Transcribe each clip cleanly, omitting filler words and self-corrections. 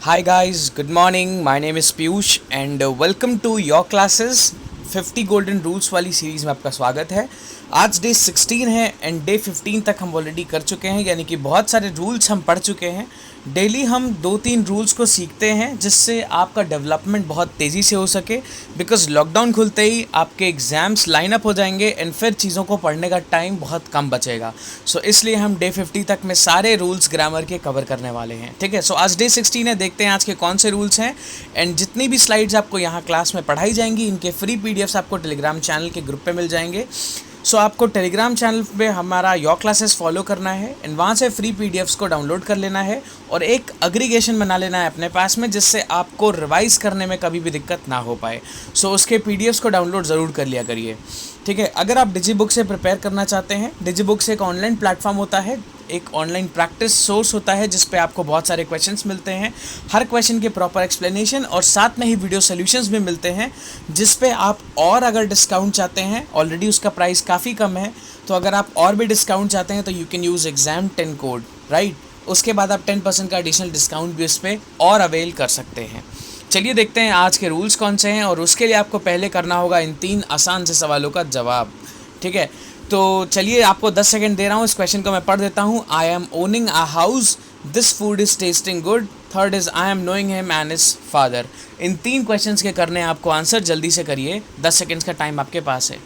Hi guys, good morning. My name is Piyush and welcome to your classes. 50 golden rules वाली series में आपका स्वागत है। आज डे 16 है एंड डे 15 तक हम ऑलरेडी कर चुके हैं, यानी कि बहुत सारे रूल्स हम पढ़ चुके हैं। डेली हम 2-3 रूल्स को सीखते हैं जिससे आपका डेवलपमेंट बहुत तेज़ी से हो सके, बिकॉज लॉकडाउन खुलते ही आपके एग्ज़ाम्स लाइन अप हो जाएंगे एंड फिर चीज़ों को पढ़ने का टाइम बहुत कम बचेगा। सो इसलिए हम डे 50 तक में सारे रूल्स ग्रामर के कवर करने वाले हैं। ठीक है, सो आज डे 16 है, देखते हैं आज के कौन से रूल्स हैं। एंड जितनी भी स्लाइड्स आपको यहाँ क्लास में पढ़ाई जाएंगी, इनके फ्री पीडीएफ्स आपको टेलीग्राम चैनल के ग्रुप पे मिल जाएंगे। सो आपको टेलीग्राम चैनल पे हमारा योर क्लासेस फॉलो करना है एंड वहाँ से फ्री पीडीएफ्स को डाउनलोड कर लेना है और एक एग्रीगेशन बना लेना है अपने पास में, जिससे आपको रिवाइज़ करने में कभी भी दिक्कत ना हो पाए। सो उसके पीडीएफ्स को डाउनलोड ज़रूर कर लिया करिए। ठीक है, अगर आप डिजीबुक से प्रिपेयर करना चाहते हैं, डिजीबुक से एक ऑनलाइन प्लेटफॉर्म होता है, एक ऑनलाइन प्रैक्टिस सोर्स होता है जिस पे आपको बहुत सारे क्वेश्चंस मिलते हैं, हर क्वेश्चन के प्रॉपर एक्सप्लेनेशन और साथ में ही वीडियो सॉल्यूशंस भी मिलते हैं, जिस पे आप और अगर डिस्काउंट चाहते हैं, ऑलरेडी उसका प्राइस काफ़ी कम है, तो अगर आप और भी डिस्काउंट चाहते हैं तो you can use exam10 code, right. उसके बाद आप 10% का एडिशनल डिस्काउंट भी उस पर और अवेल कर सकते हैं। चलिए देखते हैं आज के रूल्स कौन से हैं, और उसके लिए आपको पहले करना होगा इन 3 आसान से सवालों का जवाब। ठीक है, तो चलिए आपको 10 सेकंड दे रहा हूँ, इस क्वेश्चन को मैं पढ़ देता हूँ। I am owning a house, this food is testing good, third is I am knowing him and his father. In 3 questions के करने आपको आंसर, जल्दी से करिए, 10 सेकंड्स का टाइम आपके पास है।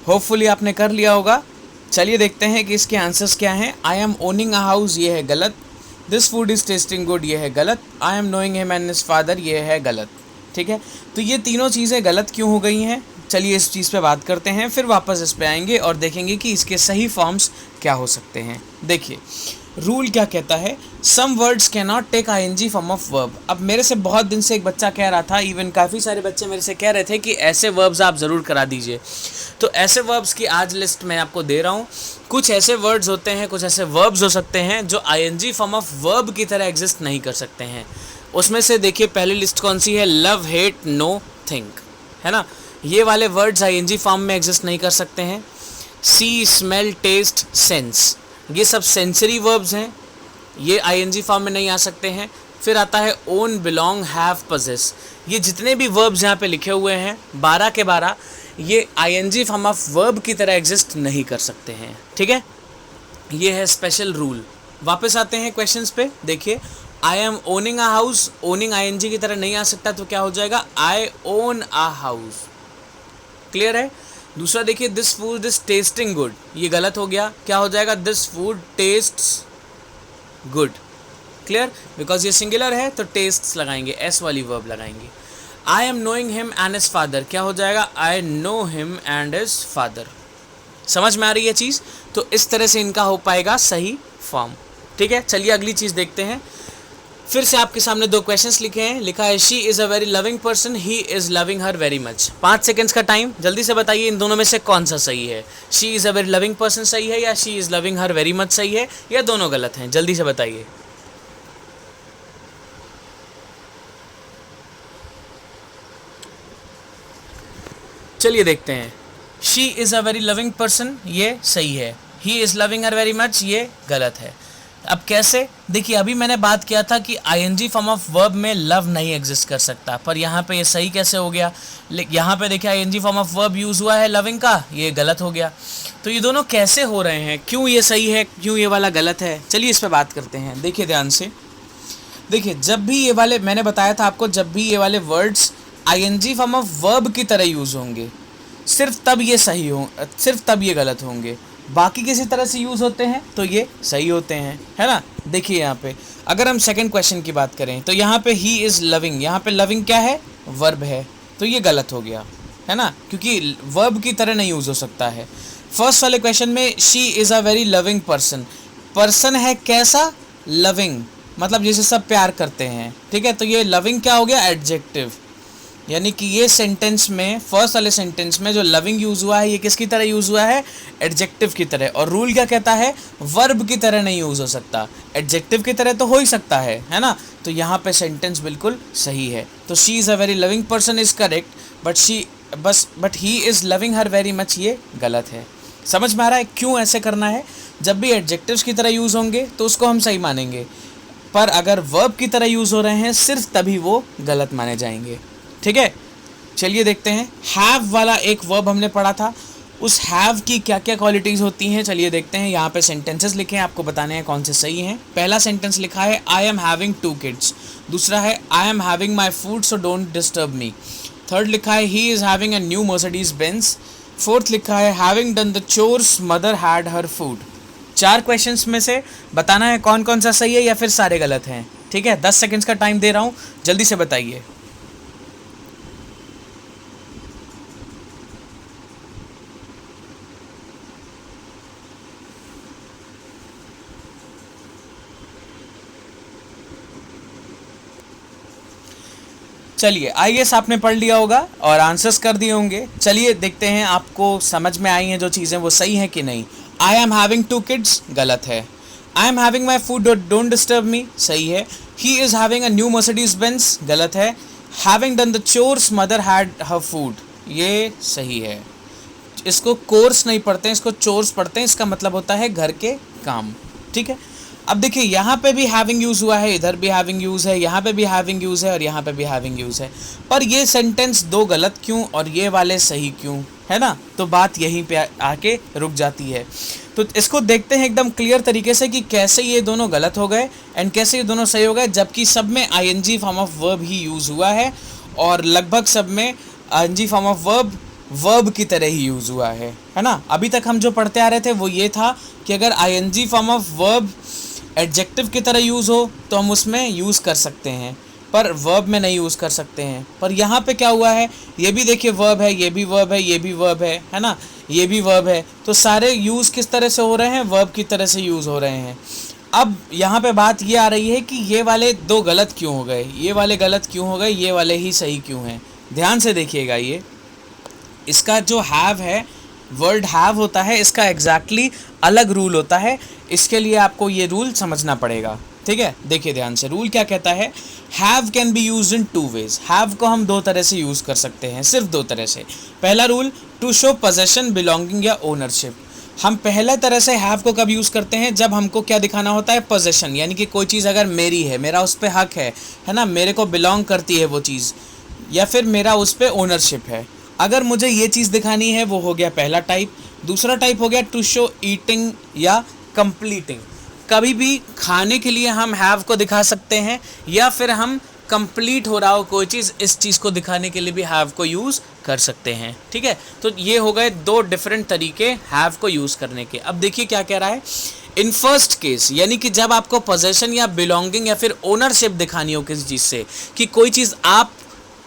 होपफुली आपने कर लिया होगा। चलिए देखते हैं कि इसके आंसर्स क्या हैं। I am owning a house, ये है गलत। This food is testing good, ये है गलत। I am knowing him and his father, ये है गलत। ठीक है, तो ये तीनों चीज़ें गलत क्यों हो गई हैं, चलिए इस चीज़ पे बात करते हैं, फिर वापस इस पे आएंगे और देखेंगे कि इसके सही फॉर्म्स क्या हो सकते हैं। देखिए रूल क्या कहता है, some words can not take ING form of verb. अब मेरे से बहुत दिन से एक बच्चा कह रहा था, इवन काफ़ी सारे बच्चे मेरे से कह रहे थे कि ऐसे वर्ब्स आप ज़रूर करा दीजिए। तो ऐसे वर्ब्स की आज लिस्ट मैं आपको दे रहा हूँ। कुछ ऐसे वर्ड्स होते हैं, कुछ ऐसे वर्ब्स हो सकते हैं जो ING फॉर्म ऑफ वर्ब की तरह एग्जिस्ट नहीं कर सकते हैं। उसमें से देखिए पहली लिस्ट कौन सी है, लव, हेट, नो, थिंक, है ना। ये वाले वर्ड्स ING फॉर्म में एग्जिस्ट नहीं कर सकते हैं। सी, स्मेल, टेस्ट, सेंस, ये सब सेंसरी वर्ब्स हैं, ये ING फॉर्म में नहीं आ सकते हैं। फिर आता है ओन, बिलोंग, हैव, पजेस। ये जितने भी वर्ब्स यहाँ पे लिखे हुए हैं 12 के 12, ये ING फॉर्म ऑफ वर्ब की तरह एग्जिस्ट नहीं कर सकते हैं। ठीक है, ये है स्पेशल रूल। वापस आते हैं क्वेश्चंस पे। देखिए I am owning a house, owning ING की तरह नहीं आ सकता, तो क्या हो जाएगा, आई ओन अ हाउस। क्लियर है। दूसरा देखिए this food is testing good, ये गलत हो गया, क्या हो जाएगा, this food tests good. Clear, because ये सिंगुलर है तो टेस्ट्स लगाएंगे, एस वाली वर्ब लगाएंगे। I am knowing him and his father, क्या हो जाएगा, I know him and his father. समझ में आ रही है चीज़। तो इस तरह से इनका हो पाएगा सही फॉर्म। ठीक है, चलिए अगली चीज़ देखते हैं। फिर से आपके सामने 2 क्वेश्चंस लिखे हैं, लिखा है she is a very loving person, he is loving her very much. 5 seconds का टाइम, जल्दी से बताइए इन दोनों में से कौन सा सही है। She is a very loving person सही है, या she is loving her very much सही है, या दोनों गलत हैं, जल्दी से बताइए। चलिए देखते हैं। She is a very loving person, ये सही है। He is loving her very much, ये गलत है। अब कैसे, देखिए अभी मैंने बात किया था कि ING फॉर्म ऑफ वर्ब में लव नहीं एग्जिस्ट कर सकता, पर यहाँ पे ये सही कैसे हो गया। यहाँ पे देखिए ING form of verb use हुआ है लविंग का, ये गलत हो गया। तो ये दोनों कैसे हो रहे हैं, क्यों ये सही है, क्यों ये वाला गलत है, चलिए इस पर बात करते हैं। देखिए ध्यान से, देखिए जब भी ये वाले, मैंने बताया था आपको, जब भी ये वाले words ING form of verb की तरह यूज़ होंगे, सिर्फ तब ये सही हो, सिर्फ तब ये गलत होंगे। बाकी किसी तरह से यूज़ होते हैं तो ये सही होते हैं, है ना। देखिए यहाँ पे अगर हम सेकंड क्वेश्चन की बात करें तो यहाँ पे ही इज़ लविंग, यहाँ पे लविंग क्या है, वर्ब है, तो ये गलत हो गया, है ना, क्योंकि वर्ब की तरह नहीं यूज़ हो सकता है। फर्स्ट वाले क्वेश्चन में she is a very loving person, person है कैसा, लविंग, मतलब जैसे सब प्यार करते हैं। ठीक है, तो ये लविंग क्या हो गया, एडजेक्टिव। यानी कि ये सेंटेंस में, फर्स्ट वाले सेंटेंस में जो लविंग यूज़ हुआ है ये किसकी तरह यूज़ हुआ है? एडजेक्टिव की तरह। और रूल क्या कहता है? वर्ब की तरह नहीं यूज़ हो सकता, एडजेक्टिव की तरह तो हो ही सकता है ना। तो यहाँ पे सेंटेंस बिल्कुल सही है। तो she is a very loving person is correct, but he is loving her very much, ये गलत है। समझ में आ रहा है क्यों ऐसे करना है? जब भी एडजेक्टिव्स की तरह यूज़ होंगे तो उसको हम सही मानेंगे, पर अगर वर्ब की तरह यूज़ हो रहे हैं सिर्फ तभी वो गलत माने जाएंगे। ठीक है, चलिए देखते हैं। हैव वाला एक वर्ब हमने पढ़ा था, उस हैव की क्या क्या क्वालिटीज़ होती हैं चलिए देखते हैं। यहाँ पे सेंटेंसेस लिखे हैं, आपको बताने हैं कौन से सही हैं। पहला सेंटेंस लिखा है आई एम हैविंग 2 किड्स। दूसरा है I am having my food so don't disturb me. Third लिखा है he is having a new Mercedes Benz. Fourth लिखा है having done the chores mother had her food. 4 questions में से बताना है कौन कौन सा सही है या फिर सारे गलत हैं। ठीक है, 10 सेकंड्स का टाइम दे रहा हूँ, जल्दी से बताइए। चलिए, आई एस आपने पढ़ लिया होगा और आंसर्स कर दिए होंगे। चलिए देखते हैं आपको समझ में आई हैं जो चीज़ें वो सही हैं कि नहीं। आई एम हैविंग 2 किड्स गलत है। I am having my food don't disturb me सही है। He is having a new Mercedes Benz गलत है। Having done the chores mother had her food ये सही है। इसको कोर्स नहीं पढ़ते हैं, इसको चोर्स पढ़ते हैं, इसका मतलब होता है घर के काम। ठीक है, अब देखिए यहाँ पे भी हैविंग यूज़ हुआ है, इधर भी हैविंग यूज़ है, यहाँ पे भी हैविंग यूज़ है और यहाँ पे भी हैविंग यूज़ है, पर ये सेंटेंस 2 गलत क्यों और ये वाले सही क्यों, है ना। तो बात यहीं पे आके रुक जाती है। तो इसको देखते हैं एकदम क्लियर तरीके से कि कैसे ये दोनों गलत हो गए एंड कैसे ये दोनों सही हो गए, जबकि सब में आईएनजी फॉर्म ऑफ वर्ब ही यूज़ हुआ है और लगभग सब में आईएनजी फॉर्म ऑफ वर्ब की तरह ही यूज़ हुआ है ना। अभी तक हम जो पढ़ते आ रहे थे वो ये था कि अगर ING form of verb adjective की तरह यूज़ हो तो हम उसमें यूज़ कर सकते हैं, पर वर्ब में नहीं यूज़ कर सकते हैं। पर यहाँ पे क्या हुआ है, ये भी देखिए वर्ब है, ये भी वर्ब है, ये भी वर्ब है ना, ये भी वर्ब है, तो सारे यूज़ किस तरह से हो रहे हैं? वर्ब की तरह से यूज़ हो रहे हैं। अब यहाँ पे बात ये आ रही है कि ये वाले 2 गलत क्यों हो गए, ये वाले गलत क्यों हो गए, ये वाले ही सही क्यों हैं। ध्यान से देखिएगा, ये इसका जो हैव है, वर्ड हैव होता है, इसका एग्जैक्टली अलग रूल होता है। इसके लिए आपको ये रूल समझना पड़ेगा। ठीक है, देखिए ध्यान से, रूल क्या कहता है, have can be use in 2 ways. Have को हम 2 तरह से यूज़ कर सकते हैं, सिर्फ 2 तरह से। पहला rule, to show possession, belonging या ओनरशिप। हम पहला तरह से हैव को कब यूज़ करते हैं, जब हमको क्या दिखाना होता है, पोजेशन, यानी कि कोई चीज़ अगर मेरी है, मेरा उस पर हक है ना, मेरे को बिलोंग करती है वो चीज़, या फिर मेरा उस पर ओनरशिप है। अगर मुझे ये चीज़ दिखानी है, वो हो गया पहला टाइप। दूसरा टाइप हो गया टू शो ईटिंग या कंप्लीटिंग। कभी भी खाने के लिए हम हैव को दिखा सकते हैं, या फिर हम कंप्लीट हो रहा हो कोई चीज़, इस चीज़ को दिखाने के लिए भी हैव को यूज़ कर सकते हैं। ठीक है, तो ये हो गए 2 डिफरेंट तरीके हैव को यूज़ करने के। अब देखिए क्या कह रहा है, इन फर्स्ट केस, यानी कि जब आपको पोजेशन या बिलोंगिंग या फिर ओनरशिप दिखानी हो किसी चीज़ से, कि कोई चीज़ आप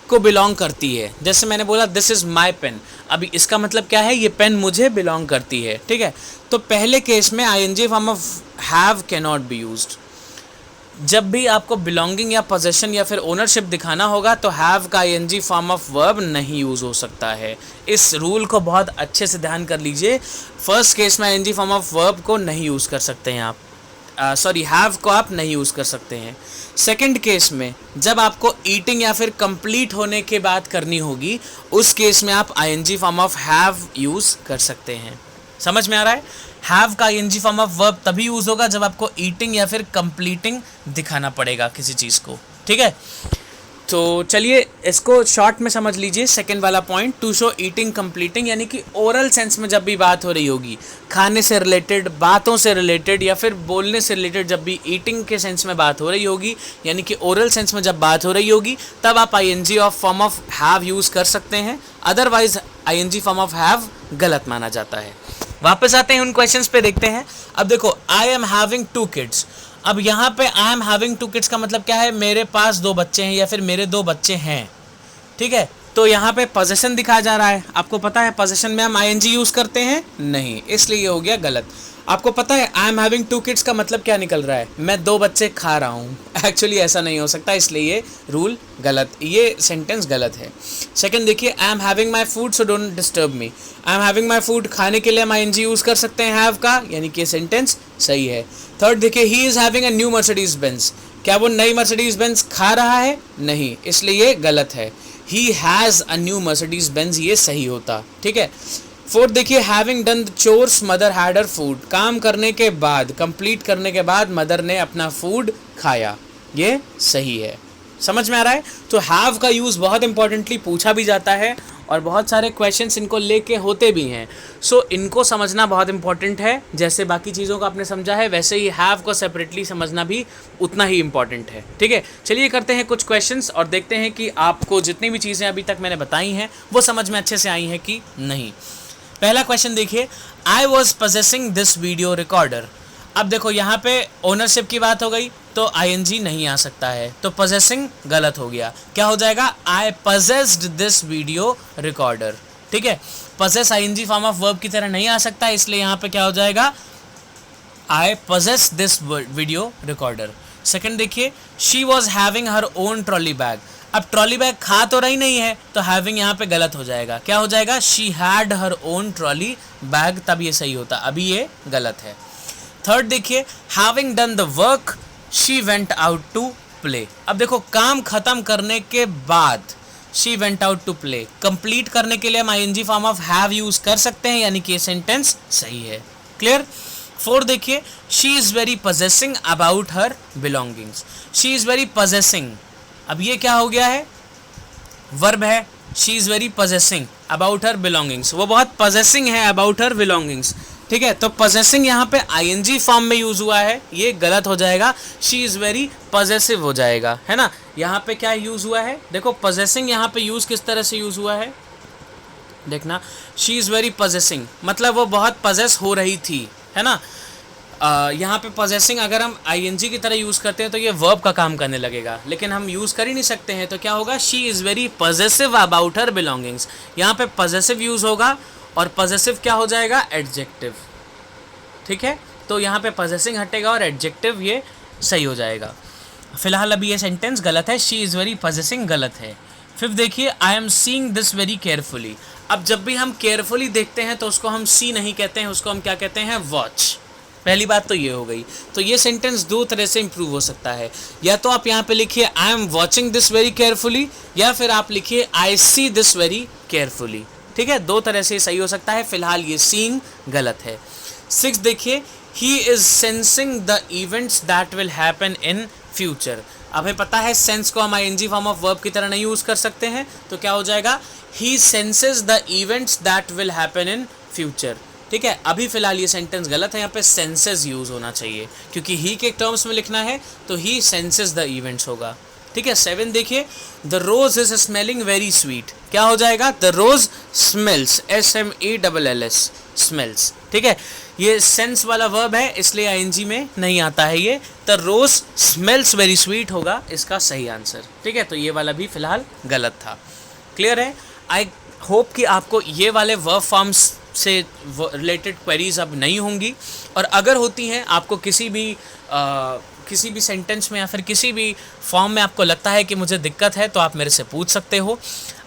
को बिलोंग करती है, जैसे मैंने बोला दिस इज़ माई पेन, अभी इसका मतलब क्या है, ये पेन मुझे बिलोंग करती है। ठीक है, तो पहले केस में ING form of have can not be used. जब भी आपको बिलोंगिंग या पोजेशन या फिर ओनरशिप दिखाना होगा तो हैव का आईएनजी फॉर्म ऑफ वर्ब नहीं यूज़ हो सकता है। इस रूल को बहुत अच्छे से ध्यान कर लीजिए। फर्स्ट केस में आईएनजी फॉर्म ऑफ वर्ब को नहीं यूज़ कर सकते हैं आप, हैव को आप नहीं यूज़ कर सकते हैं। सेकंड केस में जब आपको ईटिंग या फिर कंप्लीट होने के बाद करनी होगी, उस केस में आप ING form of have use कर सकते हैं। समझ में आ रहा है, हैव का आईएनजी फॉर्म ऑफ वर्ब तभी यूज़ होगा जब आपको ईटिंग या फिर कंप्लीटिंग दिखाना पड़ेगा किसी चीज़ को। ठीक है, तो चलिए इसको शॉर्ट में समझ लीजिए। सेकंड वाला point, to show eating completing, यानी कि ओरल सेंस में जब भी बात हो रही होगी, खाने से रिलेटेड, बातों से रिलेटेड या फिर बोलने से रिलेटेड, जब भी ईटिंग के सेंस में बात हो रही होगी, यानी कि ओरल सेंस में जब बात हो रही होगी, तब आप ING of form of have use कर सकते हैं। Otherwise ING form of have गलत माना जाता है। वापस आते हैं उन क्वेश्चंस पे, देखते हैं। अब देखो, आई एम हैविंग 2 किड्स। अब यहाँ पे आई एम हैविंग 2 किड्स का मतलब क्या है, मेरे पास 2 बच्चे हैं या फिर मेरे 2 बच्चे हैं। ठीक है, तो यहाँ पे पोजेशन दिखाया जा रहा है। आपको पता है पोजेशन में हम आईएनजी यूज़ करते हैं नहीं, इसलिए ये हो गया गलत। आपको पता है आई एम हैविंग 2 किड्स का मतलब क्या निकल रहा है? मैं 2 बच्चे खा रहा हूँ। एक्चुअली ऐसा नहीं हो सकता, इसलिए ये रूल गलत, ये सेंटेंस गलत है। सेकंड देखिए, I am having my food so don't disturb me. I am having my food, खाने के लिए हम ING यूज़ कर सकते हैं हैव का, यानी कि सेंटेंस सही है। थर्ड देखिए, he is having a new Mercedes Benz. क्या वो नई मर्सिडीज बेंज खा रहा है? नहीं, इसलिए ये गलत है। He has a new Mercedes Benz, ये सही होता। ठीक है। फोर्थ देखिए, having done the chores mother had her food. काम करने के बाद, कंप्लीट करने के बाद मदर ने अपना फूड खाया, ये सही है। समझ में आ रहा है? तो हैव का यूज़ बहुत इंपॉर्टेंटली पूछा भी जाता है और बहुत सारे क्वेश्चंस इनको लेके होते भी हैं। सो इनको समझना बहुत इंपॉर्टेंट है। जैसे बाकी चीज़ों को आपने समझा है, वैसे ही हैव को सेपरेटली समझना भी उतना ही इंपॉर्टेंट है। ठीक है, चलिए करते हैं कुछ क्वेश्चंस और देखते हैं कि आपको जितनी भी चीज़ें अभी तक मैंने बताई हैं वो समझ में अच्छे से आई हैं कि नहीं। पहला क्वेश्चन देखिए, I was possessing this video recorder. अब देखो यहाँ पे ओनरशिप की बात हो गई तो ING नहीं आ सकता है, तो पजेसिंग गलत हो गया। क्या हो जाएगा? आई पजेस्ड दिस वीडियो रिकॉर्डर। ठीक है, possess ING form of verb की तरह नहीं आ सकता, इसलिए यहाँ पे क्या हो जाएगा? I possess this video recorder. Second देखिए, she was having her own trolley bag. अब ट्रॉली बैग खा तो रही नहीं है, तो हैविंग यहाँ पे गलत हो जाएगा। क्या हो जाएगा? She had her own trolley bag, तब ये सही होता, अभी ये गलत है। थर्ड देखिए, having done the work she went out to play. अब देखो, काम खत्म करने के बाद she went out to play, complete करने के लिए हम ING form of have use कर सकते हैं, यानी कि ये सेंटेंस सही है। क्लियर? फोर्थ देखिए, she is very possessing about her belongings. She is very possessing, अब ये क्या हो गया है? वर्ब है। She is very possessing about her belongings, वो बहुत पजेसिंग है अबाउट हर बिलोंगिंग्स। ठीक है, तो पजेसिंग यहाँ पे ING फॉर्म में यूज़ हुआ है, ये गलत हो जाएगा। शी इज़ वेरी पजेसिव हो जाएगा, है ना। यहाँ पे क्या यूज़ हुआ है? देखो, पजेसिंग यहाँ पे यूज़ किस तरह से यूज़ हुआ है, देखना। शी इज़ वेरी पजेसिंग मतलब वो बहुत पजेस हो रही थी, है ना। यहाँ पे पजेसिंग अगर हम ING की तरह यूज़ करते हैं तो ये वर्ब का काम करने लगेगा, लेकिन हम यूज़ कर ही नहीं सकते हैं, तो क्या होगा? She is very possessive about her belongings. यहाँ पे पजेसिव यूज़ होगा और पजेसिव क्या हो जाएगा? एडजेक्टिव। ठीक है, तो यहाँ पे पजेसिंग हटेगा और एडजेक्टिव ये सही हो जाएगा। फिलहाल अभी ये सेंटेंस गलत है, शी इज़ वेरी पजेसिंग गलत है। फिफ्थ देखिए, I am seeing this very carefully. अब जब भी हम केयरफुली देखते हैं तो उसको हम सी नहीं कहते हैं, उसको हम क्या कहते हैं? वॉच। पहली बात तो ये हो गई। तो ये सेंटेंस 2 तरह से इंप्रूव हो सकता है, या तो आप यहाँ पे लिखिए I am watching this very carefully, या फिर आप लिखिए आई सी दिस वेरी केयरफुली। ठीक है, 2 तरह से सही हो सकता है। फिलहाल ये सीइंग गलत है। 6 देखिए, he is sensing the events that will happen in future. हमें पता है सेंस को हम ING फॉर्म ऑफ वर्ब की तरह नहीं यूज़ कर सकते हैं, तो क्या हो जाएगा? He senses the events that will happen in future. ठीक है, अभी फिलहाल ये सेंटेंस गलत है, यहाँ पे सेंसेस यूज़ होना चाहिए, क्योंकि ही के टर्म्स में लिखना है तो ही सेंसेस द इवेंट्स होगा। ठीक है। 7 देखिए, the rose is smelling very sweet. क्या हो जाएगा? The rose smells, SMELLS, smells. ठीक है, ये सेंस वाला वर्ब है, इसलिए ING में नहीं आता है ये। The rose smells very sweet होगा इसका सही आंसर। ठीक है, तो ये वाला भी फिलहाल गलत था। क्लियर है? आई होप कि आपको ये वाले वर्ब फॉर्म्स से रिलेटेड क्वेरीज अब नहीं होंगी, और अगर होती हैं, आपको किसी भी सेंटेंस में या फिर किसी भी फॉर्म में आपको लगता है कि मुझे दिक्कत है, तो आप मेरे से पूछ सकते हो।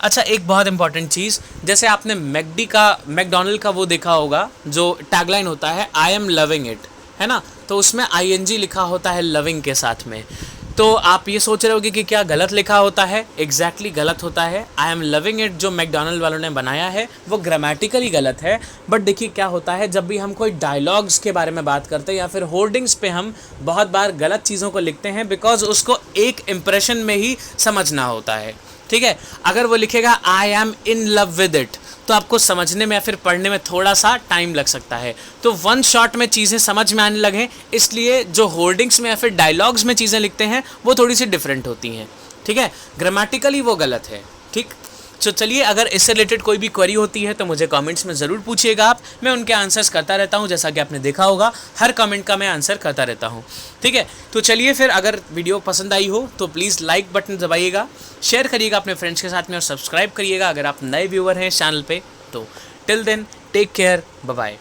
अच्छा, एक बहुत इंपॉर्टेंट चीज़, जैसे आपने मैकडॉनल्ड का वो देखा होगा जो टैगलाइन होता है आई एम लविंग इट, है ना, तो उसमें ING लिखा होता है लविंग के साथ में। तो आप ये सोच रहे होगे कि क्या गलत लिखा होता है? एग्जैक्टली गलत होता है। आई एम लविंग इट जो मैकडॉनल्ड वालों ने बनाया है वो ग्रामेटिकली गलत है, बट देखिए क्या होता है, जब भी हम कोई डायलॉग्स के बारे में बात करते हैं या फिर होर्डिंग्स पे हम बहुत बार गलत चीज़ों को लिखते हैं, बिकॉज उसको एक इम्प्रेशन में ही समझना होता है। ठीक है, अगर वो लिखेगा I am in love with it, तो आपको समझने में या फिर पढ़ने में थोड़ा सा टाइम लग सकता है। तो वन शॉट में चीज़ें समझ में आने लगे, इसलिए जो होर्डिंग्स में या फिर डायलॉग्स में चीज़ें लिखते हैं वो थोड़ी सी डिफरेंट होती हैं। ठीक है, ग्रामेटिकली वो गलत है। ठीक, तो चलिए, अगर इससे रिलेटेड कोई भी क्वेरी होती है तो मुझे कमेंट्स में ज़रूर पूछिएगा आप, मैं उनके आंसर्स करता रहता हूँ। जैसा कि आपने देखा होगा, हर कमेंट का मैं आंसर करता रहता हूँ। ठीक है, तो चलिए फिर, अगर वीडियो पसंद आई हो तो प्लीज़ लाइक बटन दबाइएगा, शेयर करिएगा अपने फ्रेंड्स के साथ में, और सब्सक्राइब करिएगा अगर आप नए व्यूअर हैं चैनल पे। तो till then, take care, bye bye.